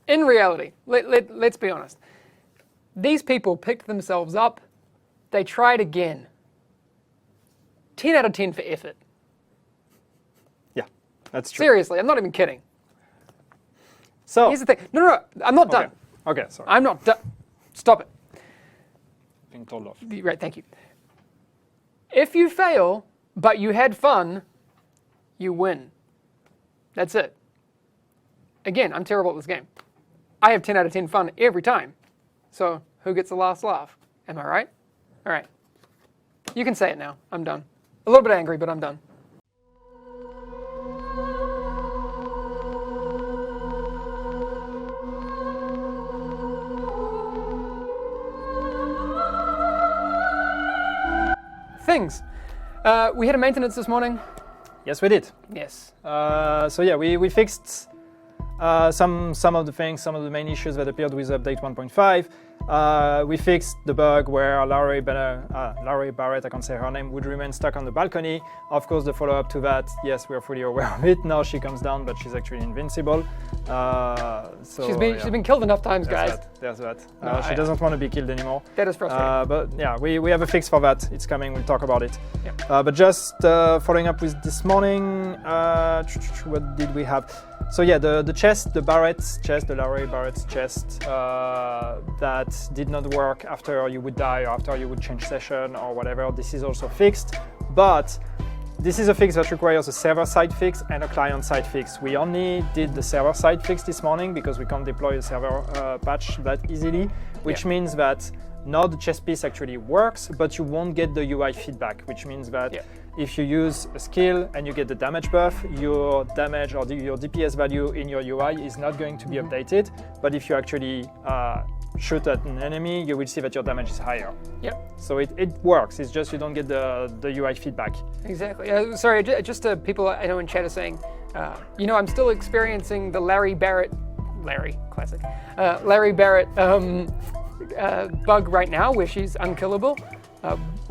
in reality, let's be honest. These people picked themselves up. They tried again. 10 out of 10 for effort. Yeah, that's true. Seriously, I'm not even kidding. So here's the thing. No, I'm not done. Okay, sorry. I'm not done. Stop it. Being told off. Right, thank you. If you fail, but you had fun, you win. That's it. Again, I'm terrible at this game. I have 10 out of 10 fun every time. So who gets the last laugh? Am I right? All right. You can say it now. I'm done. A little bit angry, but I'm done. Things. We had a maintenance this morning. Yes, we did. Yes. So yeah, we fixed some of the things, some of the main issues that appeared with update 1.5. We fixed the bug where Larry Barrett, I can't say her name, would remain stuck on the balcony. Of course, the follow-up to that, yes, we are fully aware of it. Now she comes down, but she's actually invincible. She's been killed enough times, guys. There's that. She doesn't want to be killed anymore. That is frustrating. But yeah, we have a fix for that. It's coming. We'll talk about it. Yeah. But just following up with this morning, what did we have? So yeah, the chest, the Barrett's chest, the Larry Barrett's chest, that did not work after you would die or after you would change session or whatever. This is also fixed, but this is a fix that requires a server-side fix and a client-side fix. We only did the server-side fix this morning because we can't deploy a server patch that easily, which means that now the chest piece actually works, but you won't get the UI feedback, which means that if you use a skill and you get the damage buff, your damage or your DPS value in your UI is not going to be updated. But if you actually shoot at an enemy, you will see that your damage is higher. Yep. So it works. It's just you don't get the UI feedback. Exactly. Sorry, just people I know in chat are saying, I'm still experiencing the Larry Barrett bug right now where she's unkillable.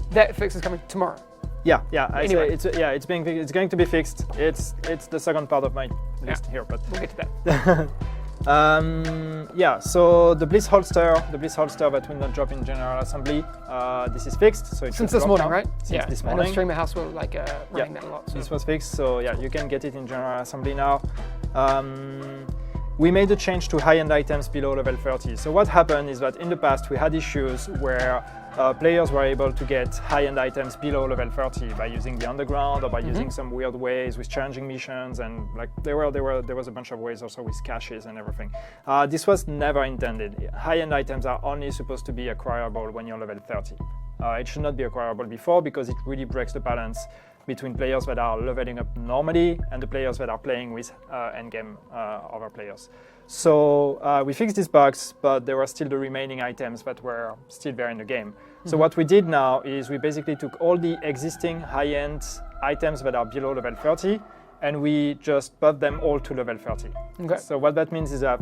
That fix is coming tomorrow. Yeah. Anyway. It's going to be fixed. It's the second part of my list here, but we'll get to that. So the Bliss Holster that will not drop in General Assembly, this is fixed. So since this morning, now. right? Since this morning. I know Streamer House will running that a lot. So. This was fixed, so yeah, you can get it in General Assembly now. We made a change to high-end items below level 30. So what happened is that in the past we had issues where players were able to get high-end items below level 30 by using the underground or by using some weird ways with challenging missions, and like there was a bunch of ways also with caches and everything. This was never intended. High-end items are only supposed to be acquirable when you're level 30. It should not be acquirable before because it really breaks the balance between players that are leveling up normally and the players that are playing with endgame other players. So we fixed these bugs, but there were still the remaining items that were still there in the game. So what we did now is we basically took all the existing high-end items that are below level 30 and we just buffed them all to level 30. Okay. So what that means is that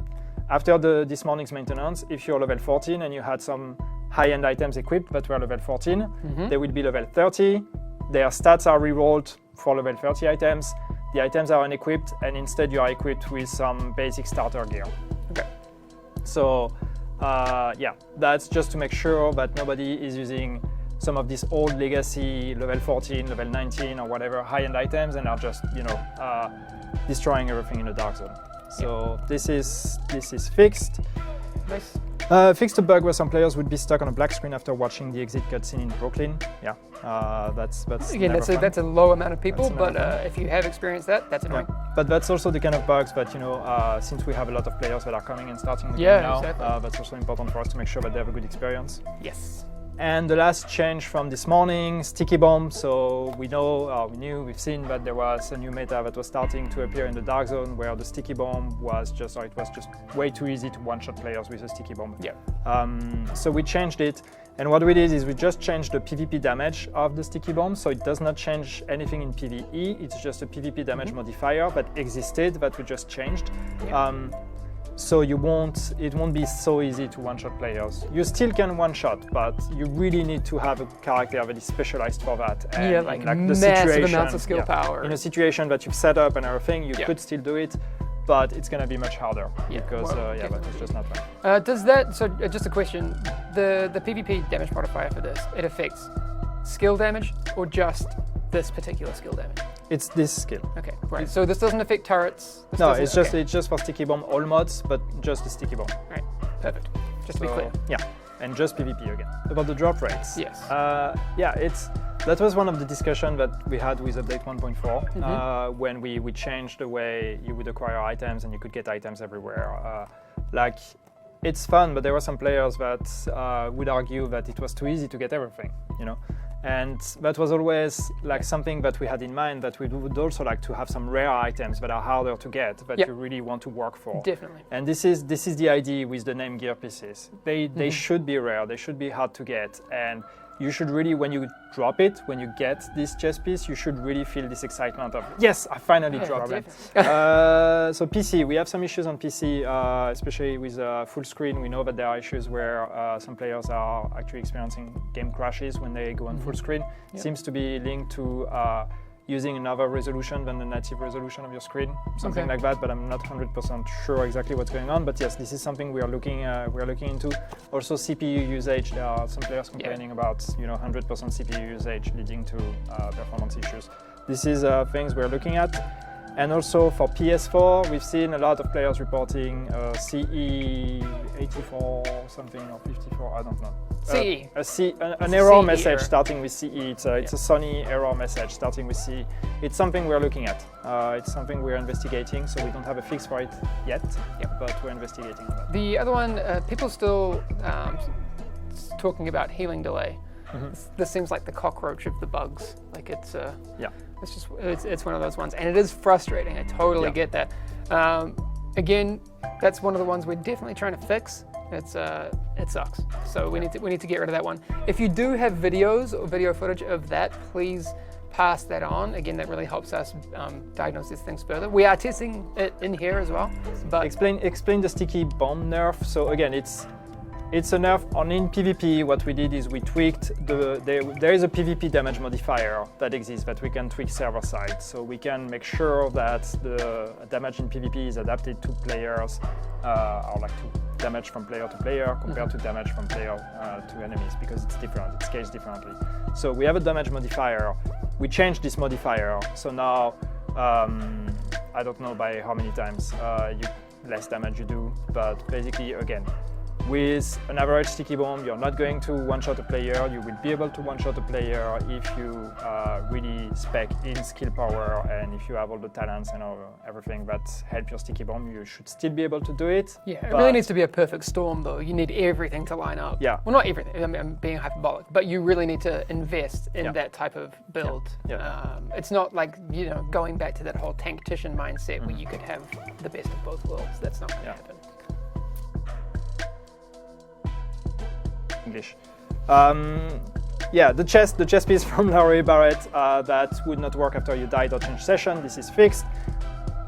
after this morning's maintenance, if you're level 14 and you had some high-end items equipped that were level 14, they will be level 30. Their stats are rerolled for level 30 items. The items are unequipped, and instead you are equipped with some basic starter gear. Okay. So, that's just to make sure that nobody is using some of these old legacy level 14, level 19, or whatever high-end items, and are just destroying everything in the dark zone. So this is fixed. Nice. Fixed a bug where some players would be stuck on a black screen after watching the exit cutscene in Brooklyn. Yeah, that's again, that's a low amount of people, but if you have experienced that, that's annoying. Yeah. But that's also the kind of bugs that since we have a lot of players that are coming and starting the game now, that's also important for us to make sure that they have a good experience. Yes. And the last change from this morning, sticky bomb. So we've seen that there was a new meta that was starting to appear in the dark zone where the sticky bomb was just way too easy to one-shot players with a sticky bomb. Yeah. So we changed it, and what we did is we just changed the PvP damage of the sticky bomb. So it does not change anything in PvE. It's just a PvP damage modifier that existed that we just changed. Yeah. So it won't be so easy to one-shot players. You still can one-shot, but you really need to have a character that is specialized for that. And massive amounts of skill power. In a situation that you've set up and everything, you could still do it, but it's going to be much harder because well, but it's just not fun. Does that, so just a question, the PvP damage modifier for this, it affects skill damage or just this particular skill damage? It's this skill. Okay, right. So this doesn't affect turrets? No, it's just for sticky bomb, all mods, but just the sticky bomb. Right, perfect. Just to be clear. Yeah, and just PvP again. About the drop rates. Yes. That was one of the discussions that we had with update 1.4 when we changed the way you would acquire items and you could get items everywhere. It's fun, but there were some players that would argue that it was too easy to get everything, you know. And that was always like something that we had in mind, that we would also like to have some rare items that are harder to get, that you really want to work for. Definitely. And this is the idea with the name gear pieces. They should be rare, they should be hard to get, and you should really, when you drop it, when you get this chest piece, you should really feel this excitement of, yes, I finally dropped it. So PC, we have some issues on PC, especially with full screen. We know that there are issues where some players are actually experiencing game crashes when they go on full screen. Seems to be linked to using another resolution than the native resolution of your screen, something like that, but I'm not 100% sure exactly what's going on. But yes, this is something we are looking into. Also CPU usage, there are some players complaining about 100% CPU usage leading to performance issues. This is things we're looking at. And also for PS4, we've seen a lot of players reporting CE 84 something or 54, I don't know. An error message starting with CE. It's a Sony error message starting with CE. It's something we're looking at. It's something we're investigating, so we don't have a fix for it yet, but we're investigating that. The other one, people still talking about healing delay. This seems like the cockroach of the bugs. Like it's it's one of those ones, and it is frustrating. I totally get that. Again, that's one of the ones we're definitely trying to fix. It sucks. So we need to get rid of that one. If you do have videos or video footage of that, please pass that on. Again, that really helps us diagnose these things further. We are testing it in here as well. But explain the sticky bomb nerf. So again, it's a nerf in PvP. What we did is we tweaked there is a PvP damage modifier that exists that we can tweak server side. So we can make sure that the damage in PvP is adapted to players, or like to damage from player to player compared to damage from player to enemies, because it's different, it's caged differently. So we have a damage modifier. We changed this modifier. So now, I don't know by how many times less damage you do, but basically again, with an average sticky bomb, you're not going to one-shot a player. You will be able to one-shot a player if you really spec in skill power, and if you have all the talents and everything that help your sticky bomb, you should still be able to do it. Yeah, it really needs to be a perfect storm, though. You need everything to line up. Yeah. Well, not everything. I'm being hyperbolic, but you really need to invest in that type of build. It's not like going back to that whole tank-tician mindset where you could have the best of both worlds. That's not going to happen. English. The chest piece from Barrett that would not work after you died or changed session. This is fixed.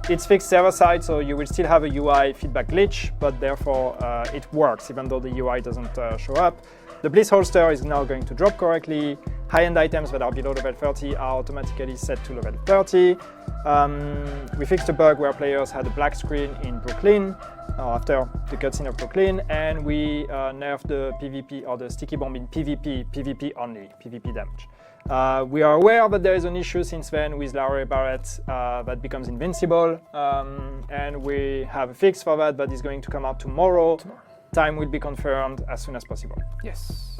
It's fixed server side, so you will still have a UI feedback glitch, but therefore it works even though the UI doesn't show up. The Bliss Holster is now going to drop correctly. High-end items that are below level 30 are automatically set to level 30. We fixed a bug where players had a black screen in Brooklyn, after the cutscene of Brooklyn, and we nerfed the PvP or the sticky bomb in PvP only, PvP damage. We are aware that there is an issue since then with Barrett that becomes invincible, and we have a fix for that is going to come out tomorrow. Time will be confirmed as soon as possible. Yes.